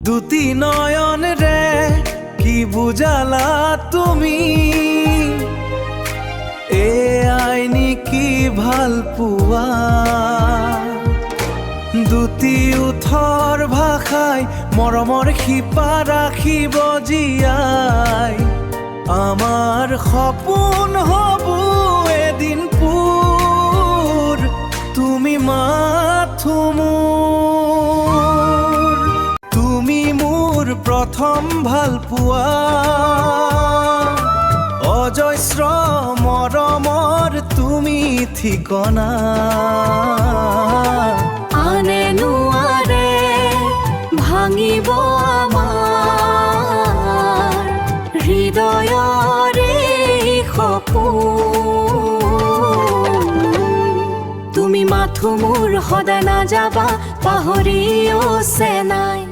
দুটি নয়ন ৰে কি বুঝালা তুমি এ আইনি কি ভাল পোৱা দুটি উঠৰ ভাষাই মৰমৰ শিপা ৰাখিব জীয়াই আমাৰ সপোন হ'ব এদিন পূৰ তুমি মাথো মোৰ তুমি মোৰ প্ৰথম ভাল পোৱা অজস্ৰ মৰমৰ তুমি ঠিকনা আনে নোৱাৰে ভাঙিব আমাৰ হৃদয়ৰে সপোন তুমি মাথো মোৰ সদায় নাযাবা পাহৰিও চেনাই